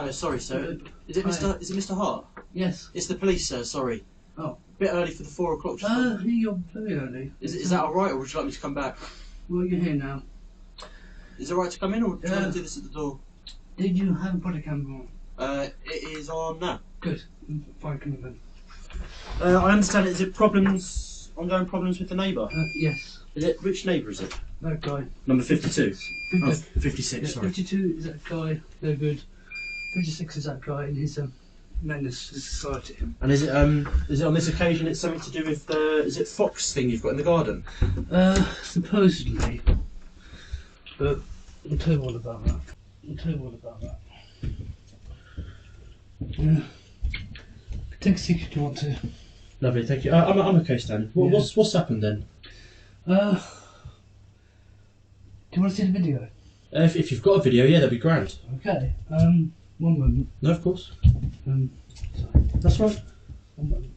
Hi, sorry, sir. Is it Mr. Hart? Yes. It's the police, sir. Sorry. Oh. A bit early for the 4 o'clock. You're very early. Is that all right, or would you like me to come back? Well, you're here now. Is it all right to come in, or do you want to do this at the door? Did you have a body camera on? It is on now. Good. Fine, come in then. I understand. Is it ongoing problems with the neighbour? Yes. Is it? Which neighbour is it? That guy. Number 52. 56. Yeah, Sorry. 52 is that guy. No good. 56 is that guy, and he's a menace to society. And is it on this occasion? It's something to do with the fox thing you've got in the garden? Supposedly. But I'll tell you all about that. Yeah. Take a seat if you want to. Lovely, thank you. I'm okay, Stan. What's happened then? Do you want to see the video? If you've got a video, yeah, that'd be grand. Okay. One moment. No, of course. Sorry. That's right. 1 moment.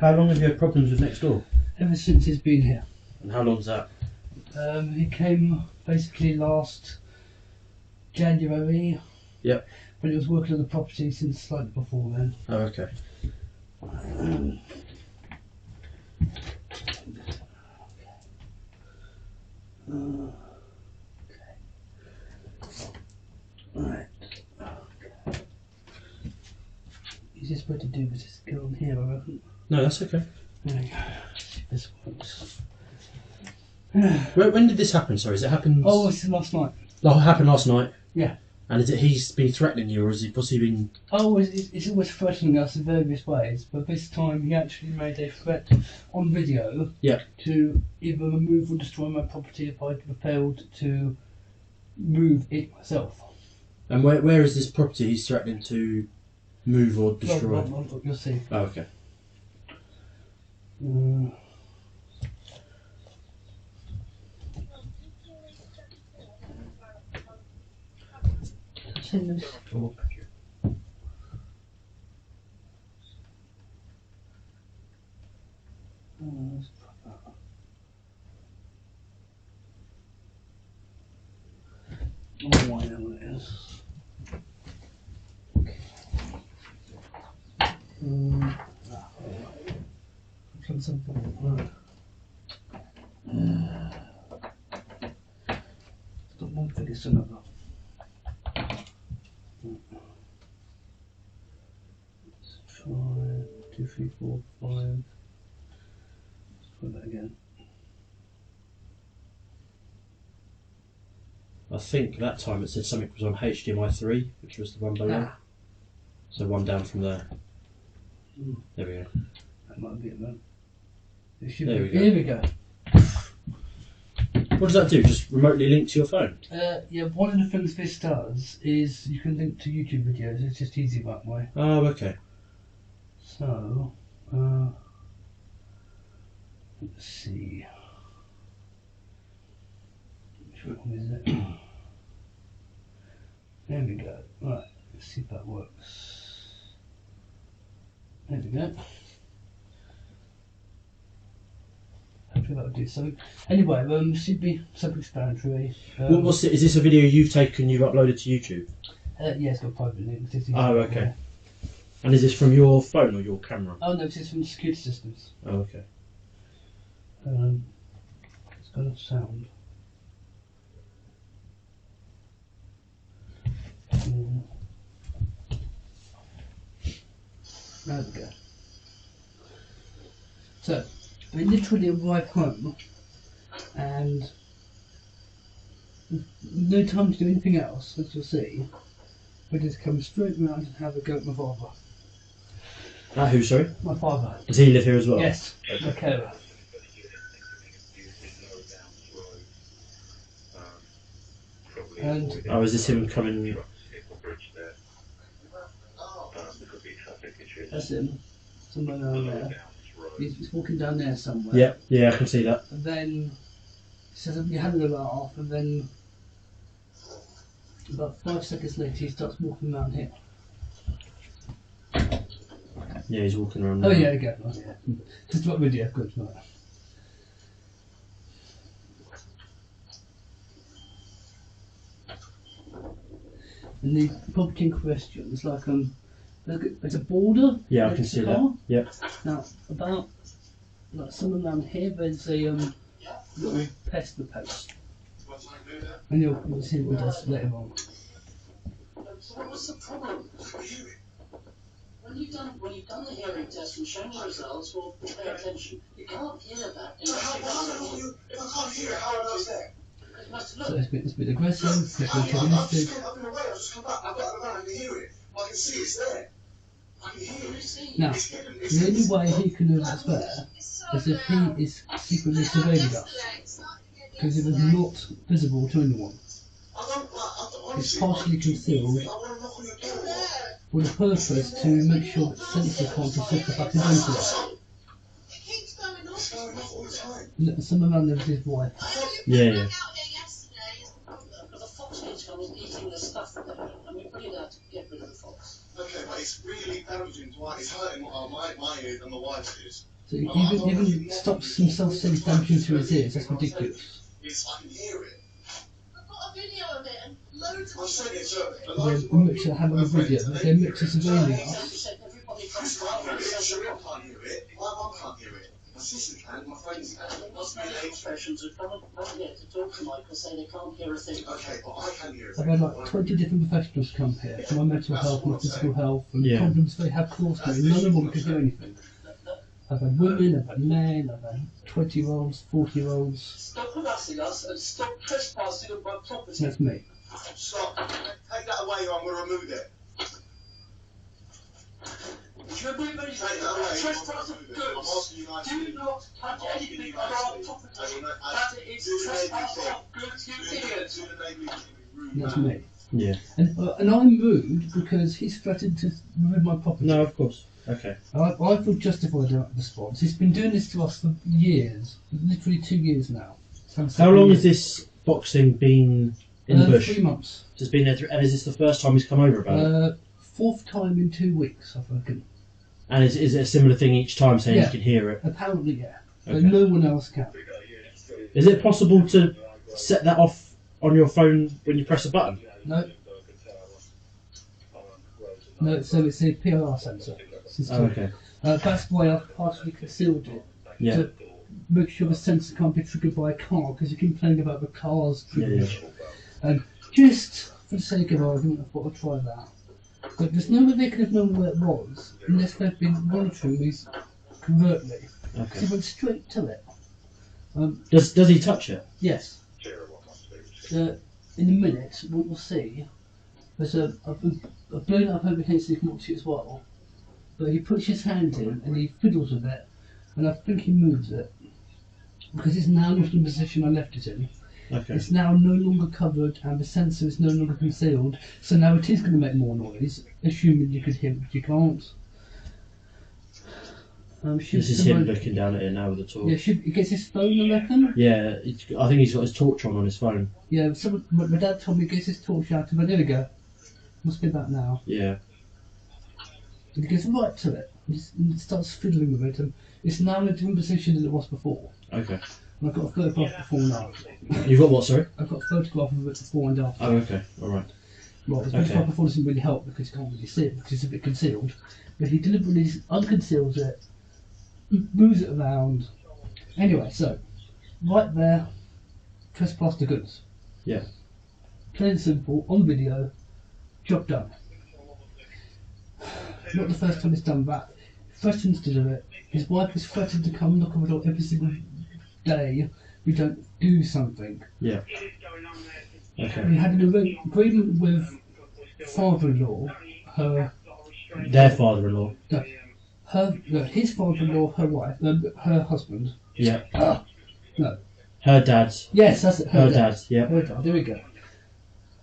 How long have you had problems with next door? Ever since he's been here. And how long's that? He came basically last January. Yep. But he was working on the property since slightly before then. Oh, okay. Right. Okay. Is this what to do with this girl on here, I reckon? No, that's okay. There we go. See if this works. When did this happen? Sorry, has it happened? Oh, this is last night. Oh, it happened last night. Yeah. And is it he's been threatening you, or what's he been? Oh, it's always threatening us in various ways, but this time he actually made a threat on video. Yeah. To either remove or destroy my property if I failed to move it myself. And where is this property he's threatening to move or destroy? Well, you'll see. Oh, okay. In this talk. Let's put that up. Oh, I know what it is. I've done something. Got one thing, it's another. 5, 2, 3, 4, 5. Let's put that again. I think that time it said something was on HDMI 3, which was the one below. So one down from there. There we go. That might be it then. There we go. Here we go. What does that do? Just remotely link to your phone? Yeah, one of the things this does is you can link to YouTube videos. It's just easy that way. Oh, okay. So, let's see. Which one is it? There we go. Right, let's see if that works. There we go. Hopefully that'll do something. Anyway, should be self-explanatory. What's it? Is this a video you've taken, you've uploaded to YouTube? Yeah, it's got private links. Oh, okay. And is this from your phone or your camera? Oh no, this is from the security systems. Oh, okay. It's got a sound. There we go. So, we literally arrive home and no time to do anything else, as you'll see. We just come straight round and have a go at my father. Who, sorry? My father. Does he live here as well? Yes, my carer. And is this him coming? that's him, somewhere down there. He's walking down there somewhere. Yeah, yeah, I can see that. And then he says, "You're having a laugh," and then About 5 seconds later, he starts walking around here. Yeah, he's walking around. Oh now. yeah, again. Oh, yeah. Just what video? Good, right. And the property in question is like there's a border. Yeah, I next can to see the that. car. Yep. Now about like somewhere around here, there's a little pest post, and you'll see what it does later on. So what was the problem? When you've done the hearing test and shown the results, well, pay attention. You can't hear that. If I can't hear it, how do I know it's there? So it's a bit aggressive, it's a bit antagonistic. I've been away, I've just come back, I've got it around, I can hear it. I can see it's there. I can hear it. Now, the only way he can know it's there is if he is secretly surveilling us, because it was not visible to anyone. It's partially concealed for the purpose to make sure that sensor can't be set up accidentally. Some around there is his wife. Yeah. The fox needs to come and eating the stuff there, and we put it out to get rid of the fox. Okay, but it's really damaging to it's hurting my ears and my wife's ears. So even stops himself saying damaging to his ears, that's ridiculous. I can hear it. I've got a video of it and loads of I'm saying it's a There's a mixture have on the video, they're mixed surveilling us. Everybody Chris comes can't hear out it, and Sharon can't hear it, my mum can't hear it. My sister can, my friends can. There must be expressions who come here to talk to Michael say they can't hear a thing. Okay, but I can hear it. I've had like 20 different professionals come here for my mental health, my physical health, and Yeah. problems they have caused me. None of them could do anything. I've had women, I've had men, I've had 20-year-olds, 40-year-olds. Stop harassing us and stop trespassing on my property. That's me. Stop. Take that away or I'm going to remove it. If you remove anything, Take that away. trespass of I'm goods, asking you nicely. do not touch anything on our property. That is trespass of goods, you idiot. Do the neighbourly thing, rude That's man. me. Yeah. And I'm rude because he's threatened to remove my property. No, of course. Okay. I feel justified in that response. He's been doing this to us for years, literally 2 years now. How long has this boxing been in the bush? 3 months. It's been there, and is this the first time he's come over about it? 4th time in 2 weeks, I reckon. And is it a similar thing each time, saying Yeah. you can hear it? Apparently, yeah. But Okay. no one else can. Is it possible to set that off on your phone when you press a button? No. No, so it's a PIR sensor system. Oh, okay. That's why I've partially concealed it. Yeah. To make sure the sensor can't be triggered by a car, because you keep complaining about the car's triggering it. And just for the sake of argument, I thought I'd try that. But there's no way they could have known where it was unless they've been monitoring these covertly. So Okay. he went straight to it. Does he touch it? Yes. In a minute, what you'll see, there's I've blown it up over here so you can watch it as well. But he puts his hand in and he fiddles with it, and I think he moves it because it's now not in the position I left it in. Okay. It's now no longer covered and the sensor is no longer concealed, so now it is going to make more noise, assuming you could hear it, but you can't. This is him looking down at it now with the torch. Yeah, he gets his phone, I reckon. Yeah, I think he's got his torch on his phone. Yeah, my dad told me he gets his torch out, but there we go. Must be that now. Yeah. And he goes right to it and starts fiddling with it, and it's now in a different position than it was before. Okay. And I've got a photograph before and after. You've got what, sorry? I've got a photograph of it before and after. Oh, okay. Alright. Well, the Okay. photograph before doesn't really help because you can't really see it because it's a bit concealed. But he deliberately unconceals it, moves it around. Anyway, so, right there, trespass to goods. Yeah. Plain and simple, on video, job done. Not the first time he's done that. Threatens to do it. His wife has threatened to come knock on the door every single day we don't do something. Yeah. We Okay. had an agreement with father-in-law, Their father-in-law. his father-in-law, her wife, her husband. Yeah. No. Her dad's. Yes, that's it. Her dad. Yeah. Her dad. There we go.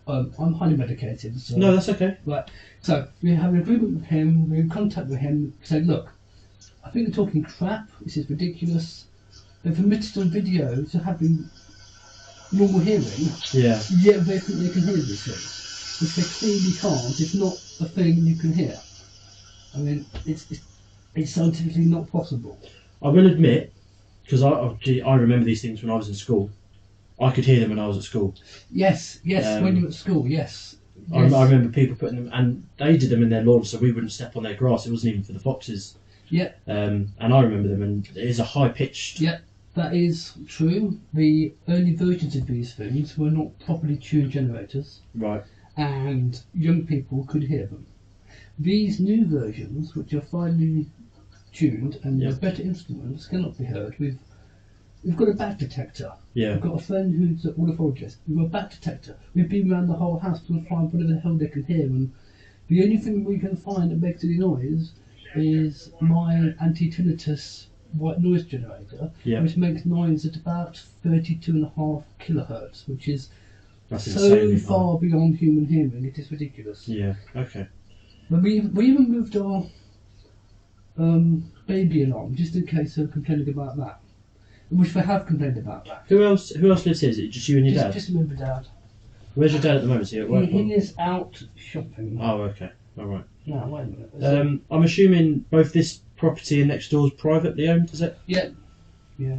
I'm highly medicated. So. No, that's okay. Right. So we have an agreement with him. We're in contact with him. Said, look, I think you're talking crap. This is ridiculous. They've permitted on video to having normal hearing. Yeah. Yet they think they can hear these things. which they clearly can't. It's not a thing you can hear. I mean, it's scientifically not possible. I will admit, because I remember these things when I was in school. I could hear them when I was at school. Yes, when you were at school, yes. I remember people putting them, and they did them in their lawns so we wouldn't step on their grass. It wasn't even for the foxes. Yeah. And I remember them, and it is a high-pitched... Yeah, that is true. The early versions of these things were not properly tuned generators. Right. And young people could hear them. These new versions, which are finely tuned and with better instruments, cannot be heard. We've got a bat detector. Yeah. We've got a friend who's an ornithologist. We've got a bat detector. We've been around the whole house to find whatever the hell they can hear, and the only thing we can find that makes any noise is my anti-tinnitus white noise generator, which makes noise at about 32.5 kilohertz, which is so far beyond human hearing. It is ridiculous. Yeah. Okay. But we even moved our baby alarm just in case they're complaining about that. Which they have complained about that. Who else lives here? Is it just you and your dad? Just remember Dad. Where's your dad at the moment? Is he at work? He is out shopping. Oh, okay. All right. No, wait a minute. I'm assuming both this property and next door is privately owned, is it? Yeah. Yeah.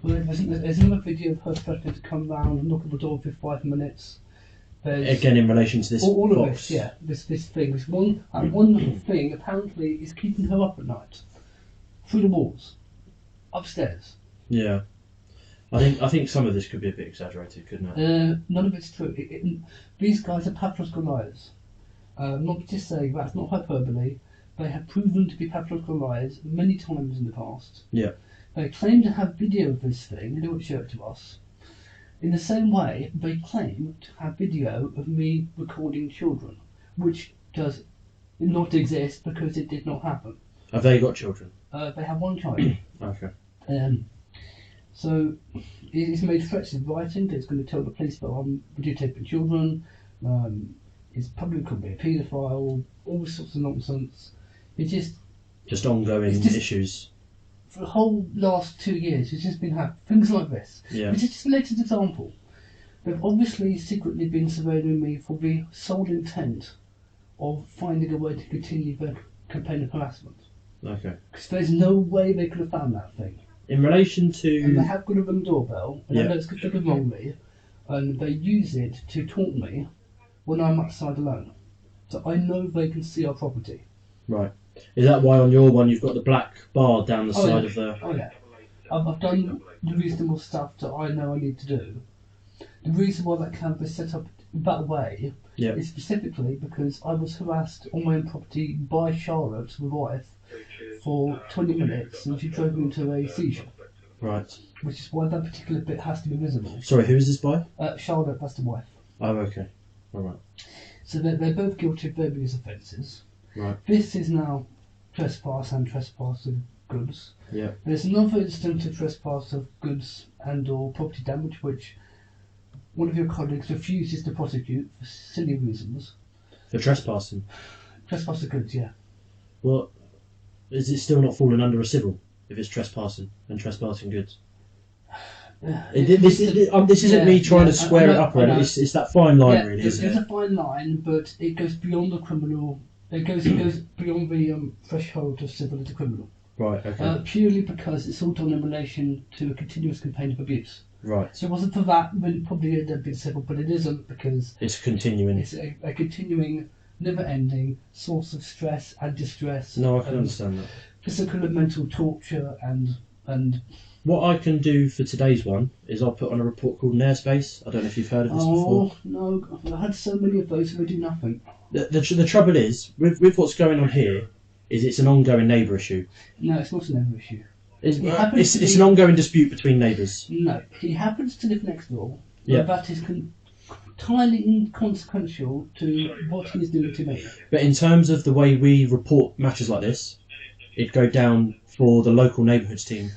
Well, there's another video of her threatening to come round and knock on the door for 5 minutes. Again, in relation to this all box. of this, yeah. This thing. This one thing apparently is keeping her up at night. Through the walls. Upstairs. Yeah. I think some of this could be a bit exaggerated, couldn't it? None of it's true. These guys are pathological liars. Not to say that's not hyperbole. They have proven to be pathological liars many times in the past. Yeah. They claim to have video of this thing. They won't show it to us. In the same way, they claim to have video of me recording children, which does not exist because it did not happen. Have they got children? They have one child. Okay. So he's made threats in writing that he's going to tell the police that I'm videotaping children. He's probably could be a paedophile, all sorts of nonsense. It's just ongoing issues. For the whole last 2 years, it's just been having things like this. Yeah. It's just the latest example. They've obviously secretly been surveilling me for the sole intent of finding a way to continue the campaign of harassment. Okay. Because there's no way they could have found that thing. In relation to... And they have got a ring doorbell, and I know it's configured wrongly, and they use it to taunt me when I'm outside alone. So I know they can see our property. Right. Is that why on your one you've got the black bar down the side of the... Oh yeah. I've done the reasonable stuff that I know I need to do. The reason why that camp is set up that way is specifically because I was harassed on my own property by Charlotte, my wife, for 20 minutes, and she drove me into a seizure. Right. Which is why that particular bit has to be visible. Sorry, who is this by? Charlotte, that's the wife. Oh, okay. All right. So they're both guilty of various offences. Right. This is now trespass and trespass of goods. Yeah. There's another instance of trespass of goods and or property damage, which one of your colleagues refuses to prosecute for silly reasons. For trespassing? Trespass of goods, yeah. Well, is it still not falling under a civil if it's trespassing and trespassing goods? This isn't me trying to square it up, really. It's that fine line, really, isn't it? It's a fine line, but it goes beyond the criminal. It goes beyond the threshold of civil into criminal. Right. Okay. Purely because it's all done in relation to a continuous campaign of abuse. Right. So it wasn't for that, then it probably ended up being civil, but it isn't because it's continuing. It's a continuing, never-ending source of stress and distress. No, I can understand that. Physical and mental torture and. What I can do for today's one is I'll put on a report called Airspace. I don't know if you've heard of this before. Oh no, I've had so many of those and they do nothing. The trouble is with what's going on here is it's an ongoing neighbour issue. No, it's not a neighbour issue. It's an ongoing dispute between neighbours. No, he happens to live next door. Yeah. That is entirely inconsequential to what he's doing to me. But in terms of the way we report matters like this, it'd go down for the local neighbourhoods team.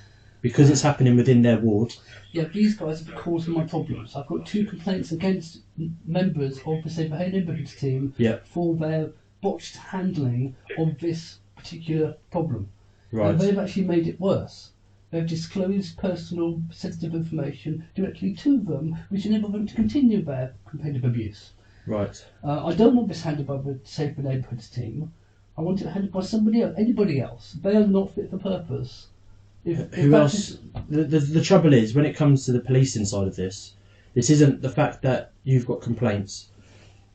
Because it's happening within their ward. Yeah, these guys are the cause of my problems. I've got 2 complaints against members of the Safe Behaviour Neighbourhoods team for their botched handling of this particular problem. Right. And they've actually made it worse. They've disclosed personal sensitive information directly to them, which enable them to continue their campaign of abuse. Right. I don't want this handled by the Safer Neighbourhoods team. I want it handled by somebody else, anybody else. They are not fit for purpose. Who else? The trouble is, when it comes to the policing side of this isn't the fact that you've got complaints.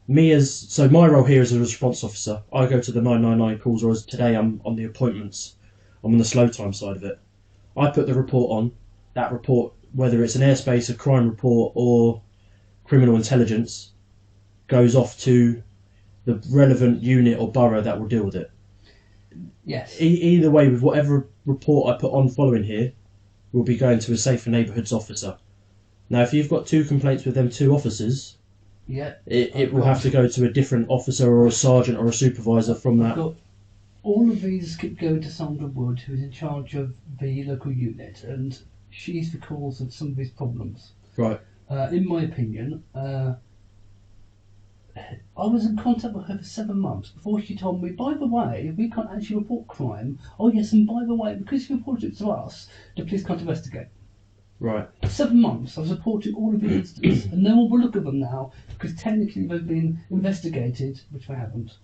So my role here as a response officer, I go to the 999 calls, or as today I'm on the appointments, I'm on the slow time side of it. I put the report on. That report, whether it's an airspace, a crime report, or criminal intelligence, goes off to the relevant unit or borough that will deal with it. Yes. Either way, with whatever report I put on following here, will be going to a Safer Neighbourhoods officer. Now, if you've got 2 complaints with them 2 officers, yeah, it will have to go to a different officer or a sergeant or a supervisor from that. All of these keep going to Sandra Wood, who's in charge of the local unit, and she's the cause of some of these problems. Right. In my opinion, I was in contact with her for 7 months before she told me, by the way, we can't actually report crime. Oh yes, and by the way, because you reported it to us, the police can't investigate. Right. 7 months I was reporting all of the incidents, and no one will look at them now because technically they've been investigated, which they haven't.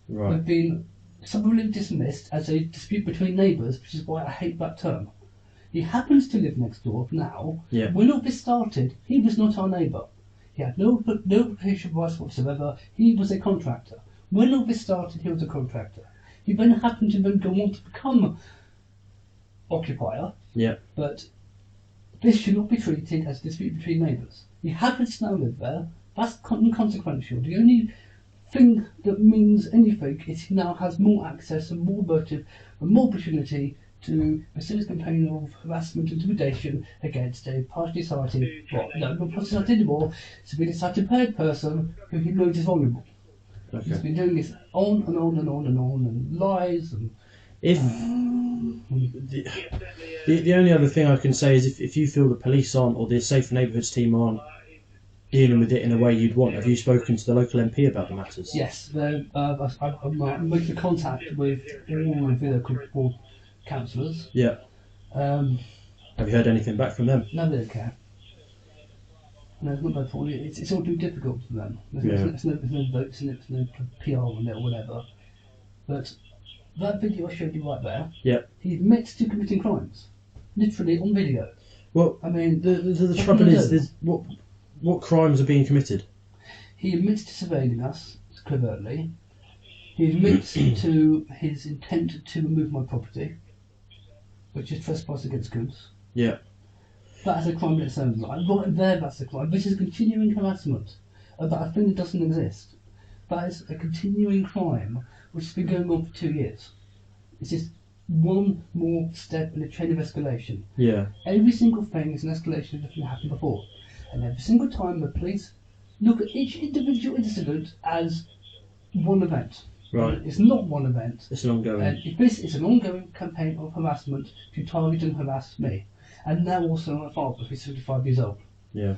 Right. They've been summarily dismissed as a dispute between neighbours, which is why I hate that term. He happens to live next door now. Yeah. When all this started, he was not our neighbour. He had no patient rights whatsoever. He was a contractor. When all this started, he was a contractor. He then happened to then go on to become occupier. Yeah. But this should not be treated as a dispute between neighbours. He happens to now live there. That's inconsequential. The only thing that means anything is he now has more access and more motive and more opportunity to pursue his campaign of harassment and intimidation against a partially sighted, not partially sighted anymore, severely sighted impaired person who he knows is vulnerable. Okay. He's been doing this on and on and on and on, and lies and... If the only other thing I can say is if you feel the police aren't, or the Safer Neighbourhoods team aren't dealing with it in a way you'd want, have you spoken to the local MP about the matters? Yes, I'm making contact with all of the local councillors. Yeah. Have you heard anything back from them? No, they don't care. No, it's not their fault. It's all too difficult for them. There's no votes in it, there's no PR on it or whatever. But that video I showed you right there, he admits to committing crimes. Literally on video. Well, I mean, the trouble is, what crimes are being committed? He admits to surveilling us covertly. He admits to his intent to remove my property, which is trespass against goods. Yeah. That is a crime in its own right. Right there, that's a crime. This is continuing harassment about a thing that doesn't exist. That is a continuing crime which has been going on for 2 years. It's just one more step in a chain of escalation. Yeah. Every single thing is an escalation of anything that happened before. And every single time the police look at each individual incident as one event. Right. It's not one event. It's an ongoing. And if this is an ongoing campaign of harassment to target and harass me. And now also my father, who's 75 years old. Yeah.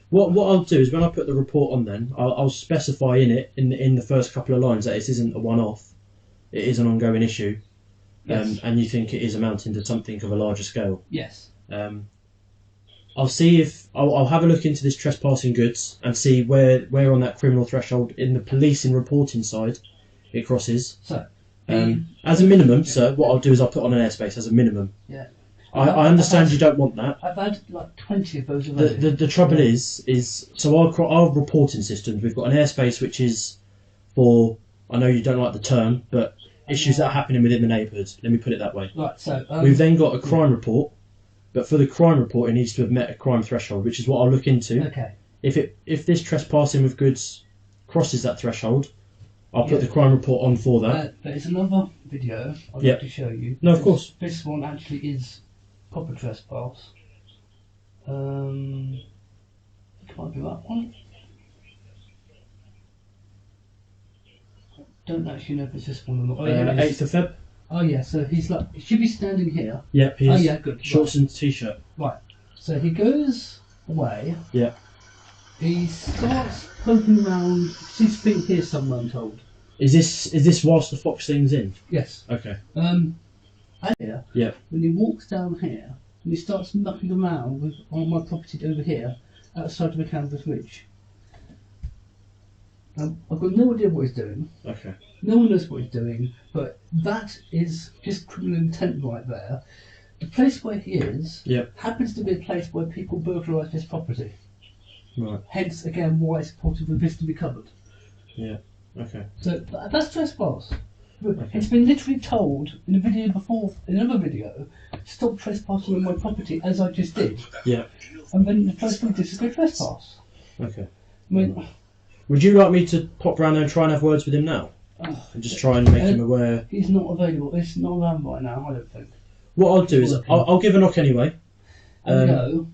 What I'll do is when I put the report on, then I'll specify in it in the first couple of lines that this isn't a one-off. It is an ongoing issue. Yes. And you think it is amounting to something of a larger scale. Yes. I'll see if I'll have a look into this trespassing goods and see where on that criminal threshold in the policing reporting side it crosses. So, as a minimum, sir, what I'll do is I'll put on an airspace as a minimum. Yeah. I understand you don't want that. I've had like 20 of those already. The trouble is so our reporting systems, we've got an airspace which is for, I know you don't like the term, but issues that are happening within the neighbourhoods. Let me put it that way. Right. So we've then got a crime report, but for the crime report, it needs to have met a crime threshold, which is what I'll look into. Okay. If this trespassing with goods crosses that threshold, I'll put the crime report on for that. There's another video I'd like to show you. No, of course. This one actually is proper trespass. It might be that one. Don't actually know if it's this one or not. Oh, yeah, 8th of Feb. Oh yeah, so he should be standing here. Yep, he is. Oh yeah, good. Shorts and t-shirt. Right. So he goes away. Yeah. He starts poking around. 6 feet here somewhere, I'm told. Is this whilst the fox thing's in? Yes. Okay. And here. Yeah. When he walks down here, and he starts mucking around on my property over here, outside of the canvas ridge. I've got no idea what he's doing. Okay. No one knows what he's doing, but that is just criminal intent right there. The place where he is happens to be a place where people burglarise this property. Right. Hence, again, why it's important for this to be covered. Yeah. Okay. So that's trespass. Okay. It's been literally told in a video before, in another video, stop trespassing on my property as I just did. Yeah. And then the first thing is to go trespass. Okay. I mean, would you like me to pop round there and try and have words with him now? And just try and make him aware? He's not available. He's not around right now, I don't think. What I'll do is, I'll give a knock anyway. No,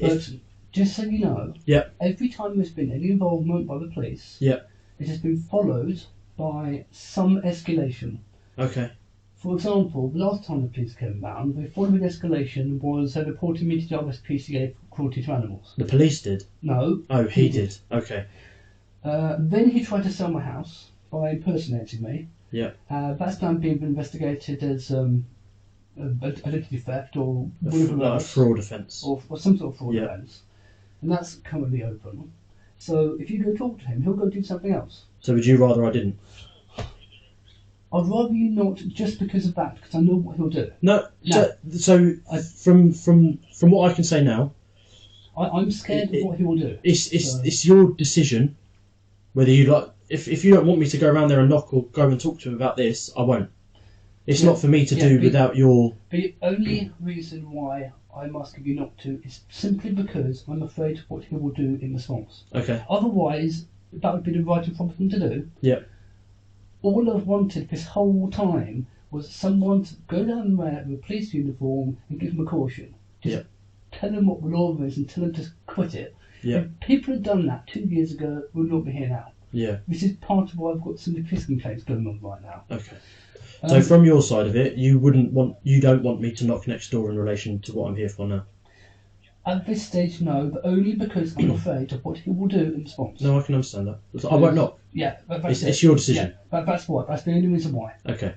but just so you know, every time there's been any involvement by the police, it has been followed by some escalation. Okay. For example, the last time the police came round, the following escalation was reporting me to the RSPCA for cruelty to animals. The police did? No. Oh, he did. Okay. Then he tried to sell my house by impersonating me. Yeah. That's now being investigated as identity theft or whatever like a fraud offence. Or some sort of fraud offence. And that's currently open. So if you go talk to him, he'll go do something else. So would you rather I didn't? I'd rather you not, just because of that, because I know what he'll do. No. So from what I can say now, I'm scared of what he will do. It's your decision whether you like. If you don't want me to go around there and knock or go and talk to him about this, I won't. It's not for me to do without your... The only reason why I'm asking you not to is simply because I'm afraid of what he will do in response. Okay. Otherwise, that would be the right and proper thing to do. Yeah. All I've wanted this whole time was someone to go down there with a police uniform and give them a caution. Just tell them what the law is and tell them to quit it. Yeah. If people had done that 2 years ago, we'd not be here now. Yeah. This is part of why I've got some police complaints going on right now. Okay. So from your side of it, you don't want me to knock next door in relation to what I'm here for now? At this stage, no, but only because I'm afraid of what he will do in response. No, I can understand that. I won't knock. Yeah, it's your decision. Yeah, that's why. That's the only reason why. Okay.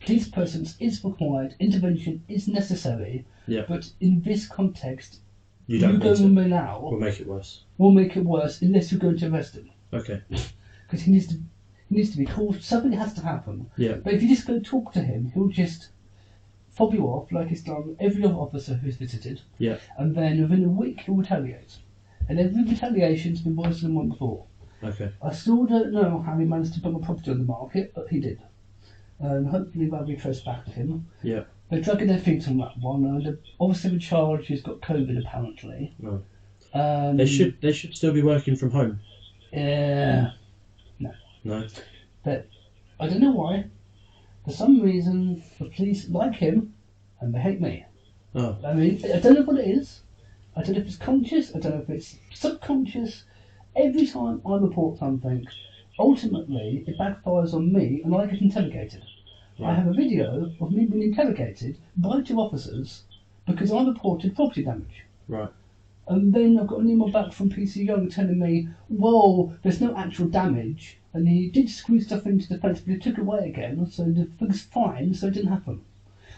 Police presence is required. Intervention is necessary. Yeah. But in this context, you don't go on there now. We'll make it worse. We'll make it worse unless you're going to arrest him. Okay. Because he needs to be called. Something has to happen. Yeah. But if you just go talk to him, he'll just fob you off like he's done every other officer who's visited. Yeah. And then within a week he'll retaliate. And every retaliation's been worse than one before. Okay. I still don't know how he managed to put my property on the market, but he did. And hopefully that'll be traced back to him. Yeah. They're dragging their feet on that one. And obviously the charge has got COVID apparently. No. They should still be working from home. Yeah. No. But I don't know why. For some reason, the police like him, and they hate me. Oh. I mean, I don't know what it is. I don't know if it's conscious. I don't know if it's subconscious. Every time I report something, ultimately it backfires on me, and I get interrogated. Right. I have a video of me being interrogated by 2 officers because I reported property damage. Right. And then I've got an email back from PC Young telling me, well, there's no actual damage, and he did screw stuff into the fence, but he took it away again, so the thing's fine, so it didn't happen.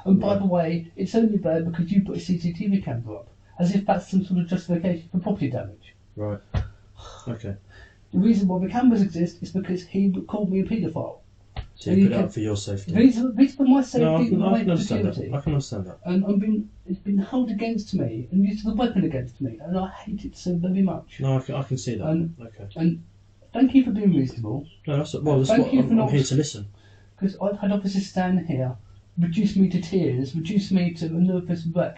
And by the way, it's only there because you put a CCTV camera up, as if that's some sort of justification for property damage. Right. Okay. The reason why the cameras exist is because he called me a paedophile. So you put it up for your safety. These are for my safety and my security. security. I can understand that. And it's been held against me and used as a weapon against me, and I hate it so very much. No, I can see that. Okay. And thank you for being reasonable. No, that's what I'm here to listen. Because I've had officers stand here, reduce me to tears, reduce me to a nervous wreck.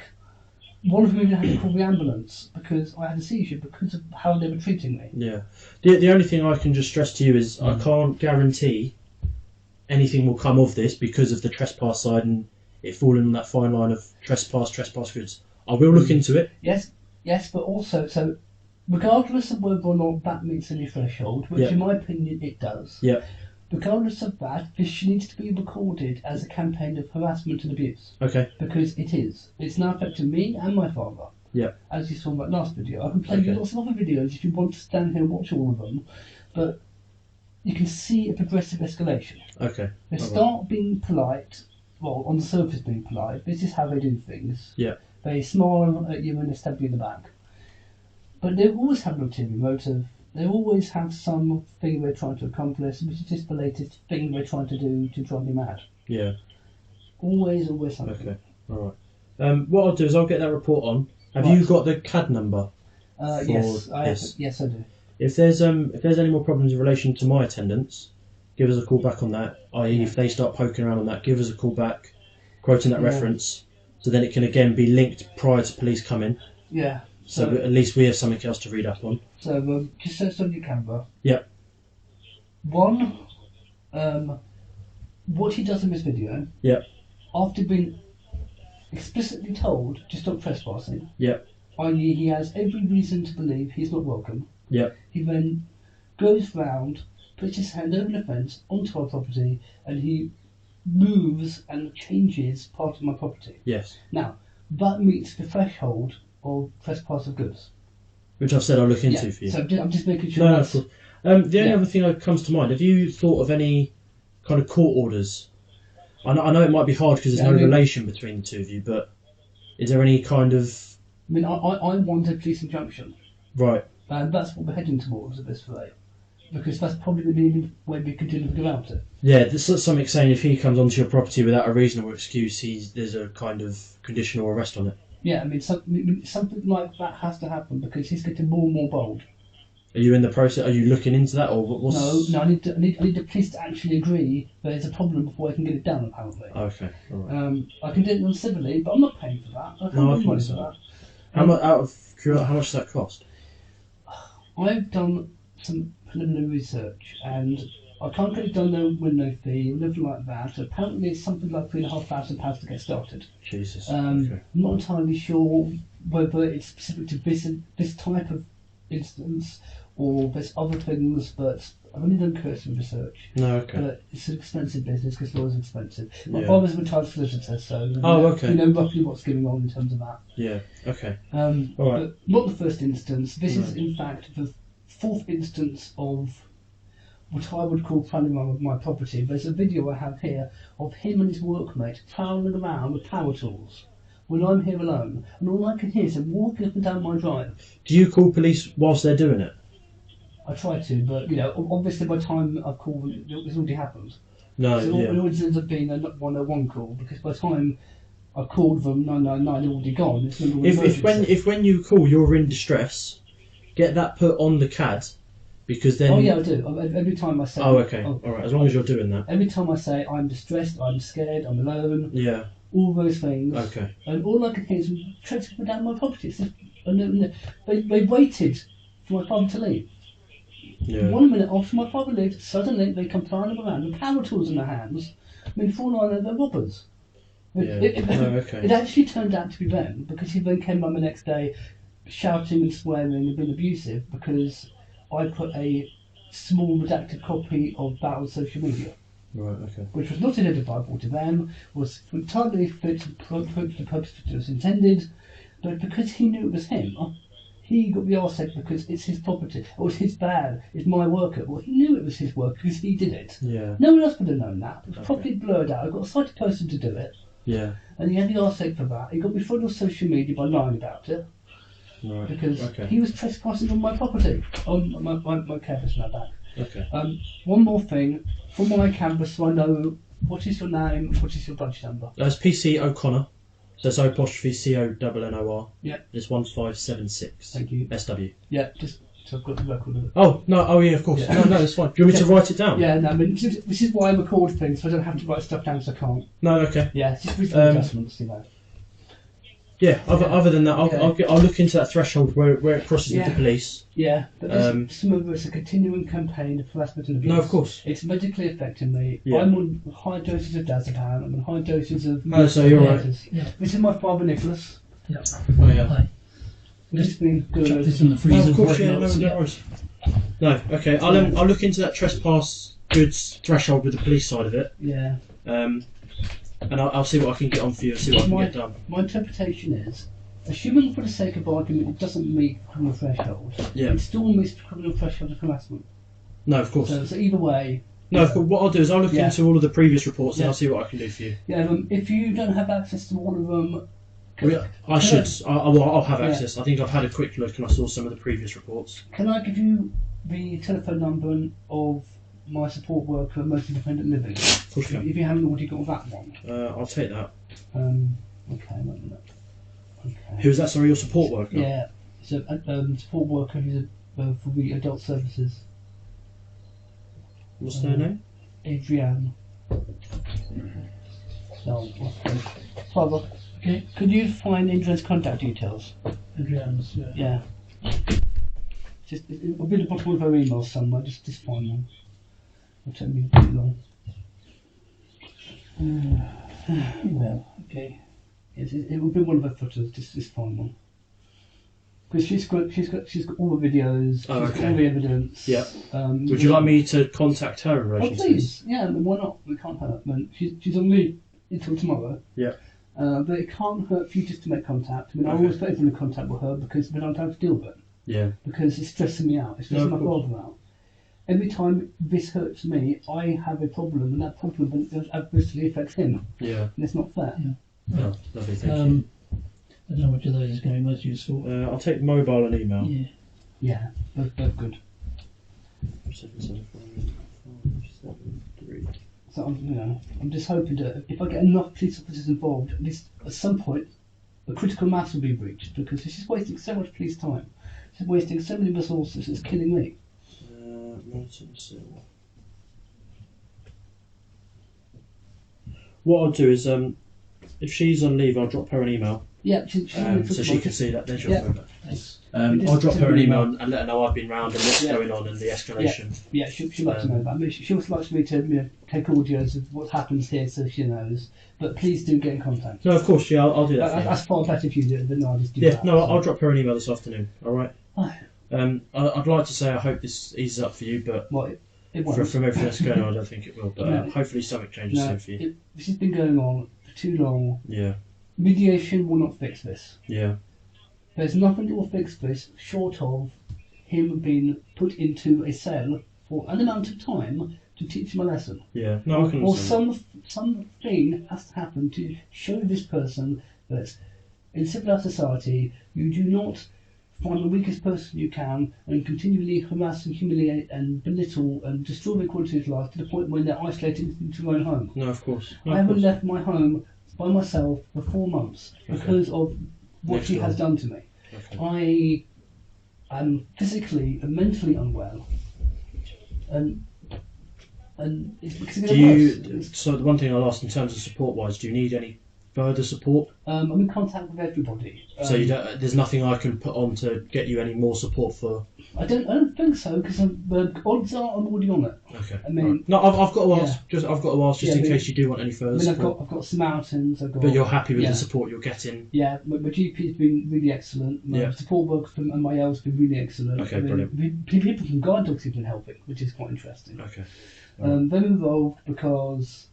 One of them even had to call the ambulance because I had a seizure because of how they were treating me. Yeah. The only thing I can just stress to you is I can't guarantee anything will come of this because of the trespass side and it falling on that fine line of trespass goods. I will look into it. Yes, but also, so regardless of whether or not that meets any threshold, which in my opinion it does, regardless of that, this needs to be recorded as a campaign of harassment and abuse. Okay. Because it is. It's now affecting me and my father. Yeah. As you saw in that last video. I can play you lots of other videos if you want to stand here and watch all of them, but you can see a progressive escalation. Okay. They start being polite, well, on the surface being polite, this is how they do things. Yeah. They smile at you and they stab you in the back. But they always have an ulterior motive. They always have some thing they're trying to accomplish, which is just the latest thing they're trying to do to drive you mad. Yeah. Always something. Okay. All right. What I'll do is I'll get that report on. Have you got the CAD number? Yes, I do. If there's any more problems in relation to my attendance, give us a call back on that. I.e., if they start poking around on that, give us a call back, quoting that reference, so then it can again be linked prior to police coming. Yeah. So at least we have something else to read up on. So just search on your camera. Yep. One, what he does in this video. Yep. After being explicitly told to stop trespassing. Yep. I.e., he has every reason to believe he's not welcome. Yep. He then goes round, puts his hand over the fence onto our property, and he moves and changes part of my property. Yes. Now, that meets the threshold of trespass of goods. Which I've said I'll look into for you. So I'm just making sure. No, of course. The only other thing that comes to mind, have you thought of any kind of court orders? I know it might be hard because there's no relation between the two of you, but is there any kind of... I mean, I want a police injunction. Right. And that's what we're heading towards at this rate. Because that's probably the only way we can do anything about it. Yeah, there's something saying if he comes onto your property without a reasonable excuse, there's a kind of conditional arrest on it. Yeah, I mean, something like that has to happen because he's getting more and more bold. Are you in the process? Are you looking into that, or what's... No. I need the police to actually agree that there's a problem before I can get it done. Apparently. Okay. All right. I can do it civilly, but I'm not paying for that. I can't No, I pay can money for understand. that. How much how much does that cost? I've done some preliminary research, and I can't get it done with no fee, nothing like that. Apparently, it's something like £3,500 to get started. Jesus. Okay. I'm not entirely sure whether it's specific to this type of instance or there's other things, but I've only done cursory research. No, okay. But it's an expensive business because law is expensive. My Yeah. father's a retired solicitor, so okay. we know roughly what's going on in terms of that. Yeah. Okay. All right. But not the first instance. This is in fact the fourth instance of what I would call prowling around with my property. There's a video I have here of him and his workmate prowling around with power tools when I'm here alone, and all I can hear is him walking up and down my drive. Do you call police whilst they're doing it? I try to, but obviously by the time I've called, it's already happened. No. So it always ends up being a 101 call because by the time I called them 999, they're already gone. It's If when you call you're in distress, get that put on the CAD, because then... Oh yeah, I do. Every time I say... Oh, okay. All right, as long as you're doing that. Every time I say I'm distressed, I'm scared, I'm alone, Yeah. all those things. Okay. And all I can hear is trying to put down my property. They waited for my father to leave. Yeah. 1 minute after my father left, suddenly they come flying around with power tools in their hands. I mean, before I know they're robbers. Yeah. Okay. It actually turned out to be them because he then came home the next day shouting and swearing and being abusive because I put a small redacted copy of that on social media. Right, okay. Which was not identifiable to them, was entirely fit for the purpose it was intended, but because he knew it was him, he got the arse because it's his property, or it's his bag, it's my worker. Well, he knew it was his work because he did it. Yeah. No one else would have known that. It was properly blurred out. I got a sighted person to do it. Yeah. And he had the arse for that. He got me thrown on social media by lying about it. Right. Because okay. he was trespassing on my property. On my canvas now back. Okay. One more thing. For my canvas, so I know what is your name, what is your badge number. That's PC O'Connor. So it's 'CONNOR. Yeah. It's 1576. Thank you. SW. Yeah, just so I've got the record of it. Oh, no, oh yeah, of course. Yeah. No, that's fine. Do you want me to write it down? Yeah, no, I mean, this is why I record things, so I don't have to write stuff down so I can't. No, okay. Yeah, it's just reasonable adjustments, you know. Yeah, other than that, I'll look into that threshold where it crosses with the police. Yeah, but some of it's a continuing campaign of harassment and abuse. No, of course. It's medically affecting me. Yeah. I'm on high doses of Diazepam, I'm on high doses of... Oh, so you're right. Yeah. This is my father, Nicholas. Yeah. Oh, yeah. Hi. It's been good. Chuck this in the freezer. No, of course, yeah, right no now. worries. No, okay, I'll look into that trespass goods threshold with the police side of it. Yeah. And I'll see what I can get on for you, see what I can get done. My interpretation is, assuming for the sake of argument it doesn't meet criminal threshold, Yeah. it still meets the criminal threshold of harassment. No, of course. So either way... No, what I'll do is I'll look Yeah. into all of the previous reports and Yeah. I'll see what I can do for you. Yeah, if you don't have access to all of them, I should. I'll have Yeah. access. I think I've had a quick look and I saw some of the previous reports. Can I give you the telephone number of my support worker at Most Independent Living? Of course you can. If you haven't already got that one. I'll take that. Okay, wait a minute. Okay. Who's that? Sorry, your support worker? Yeah, so support worker who's for the adult services. What's their name? Adrienne. So, Father, Okay. could you find Adrienne's contact details? Adrian's, yeah. Yeah. Just it'll be at the bottom of her email somewhere. Just find one. It'll take me too long. Email, okay. Yes, it will be one of her photos. Just find one. Because she's got all the videos. Oh, she's got okay. all the evidence. Yeah. Would you like me to contact her in Oh, relation to this? please. Yeah. I mean, why not? We can't hurt. I mean, she's on leave until tomorrow. Yeah. But it can't hurt for you just to make contact. I mean, I Okay. always put everyone in contact with her because we don't have to deal with it. Yeah. Because it's stressing me out. It's No, stressing of my course. father out. Every time this hurts me, I have a problem, and that problem adversely affects him. Yeah. And it's not fair. Oh, lovely, thank you. I don't know which of those is going to be most useful. I'll take mobile and email. Yeah. Yeah, both good. 77573. So I'm just hoping that if I get enough police officers involved, at least at some point, a critical mass will be reached because this is wasting so much police time. It's wasting so many resources. It's killing me. Morton Sill. What I'll do is, if she's on leave, I'll drop her an email Yeah, so she can see that then she'll Yeah. know that. Thanks. I'll drop her an email and let her know I've been round and what's Yeah. going on and the escalation. Yeah, she likes to know that. I mean, she also likes me to take audios of what happens here so she knows. But please do get in contact. No, of course, yeah, I'll do that. For you. That's far better if you do it than I just do Yeah, that. no, I'll drop her an email this afternoon. All right. Oh. I'd like to say I hope this eases up for you, but Well, it won't. from everything that's going on, I don't think it will. But No. hopefully something changes No, soon for you. this has been going on for too long. Yeah, Mediation will not fix this. yeah, There's nothing that will fix this short of him being put into a cell for an amount of time to teach him a lesson. yeah. No, I can Or understand. something has to happen to show this person that in civilized society you do not find the weakest person you can and continually harass and humiliate and belittle and destroy their quality of life to the point where they're isolated into their own home. No, of course. No, I of haven't course. left my home by myself for 4 months because of what Next she has door. done to me. Okay. I am physically and mentally unwell, and it's because Do it's you? worse. So the one thing I'll ask in terms of support-wise, do you need any further support? I'm in contact with everybody. So you don't, there's nothing I can put on to get you any more support for. I don't think so because the odds are I'm already on it. Okay. I mean- right. No, I've got to ask. Yeah. I've got to ask just Yeah, in but- case you do want any further I mean, support. I've got Samaritans. I've got. But you're happy with yeah. the support you're getting. Yeah, my GP's been really excellent. My Yeah. support workers and my L's been really excellent. Okay, I mean, brilliant. People from guide dogs have been helping, which is quite interesting. Okay. They're involved because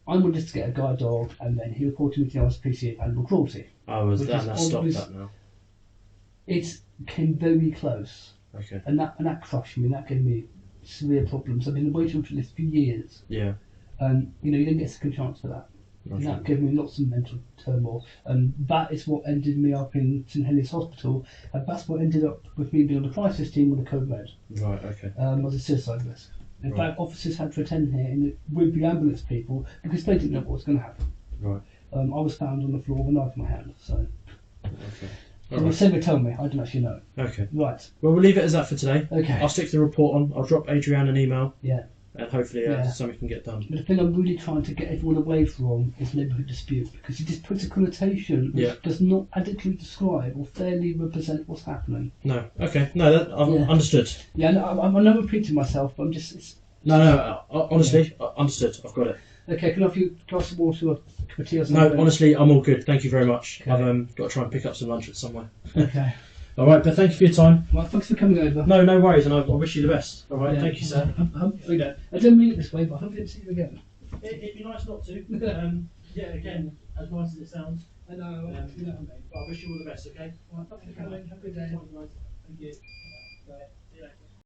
I wanted to get a guide dog, and then he reported me to the RSPCA animal cruelty. Oh, was Which that? is That stopped obvious- that now. It came very close, Okay. and that crushed me. That gave me severe problems. I've been waiting for this for years, Yeah. and you didn't get a second chance for that. And Okay. that gave me lots of mental turmoil, and that is what ended me up in St Helens Hospital, and that's what ended up with me being on the crisis team with a code red. Right. Okay. Was a suicide risk. In Right. fact, officers had to attend here with the ambulance people because they didn't know what was going to happen. Right. I was found on the floor with a knife in my hand, so Okay. they All right. said they told me. I didn't actually know. Okay. Right. Well, we'll leave it as that for today. Okay. I'll stick the report on. I'll drop Adrienne an email. Yeah. And hopefully Yeah. something can get done. But the thing I'm really trying to get everyone away from is neighbourhood dispute because it just puts a connotation which Yeah. does not adequately describe or fairly represent what's happening. No. Okay. No, I've Yeah. understood. Yeah, I know I'm repeating myself, but I'm just. It's, No. Honestly, understood. I've got it. okay, can I have you a glass of water or a cup of tea or No, something? honestly, I'm all good. Thank you very much. Okay. I've got to try and pick up some lunch at somewhere. Okay. All right, but thank you for your time. Well, thanks for coming over. No worries, and I wish you the best. All right, Yeah. thank you, sir. I don't mean it this way, but I hope I don't see you again. It'd be nice not to. Yeah, again, as nice as it sounds. I know, you know what I mean. But I wish you all the best. Okay. Well, thanks for coming. Have a good day. Thank you. Bye.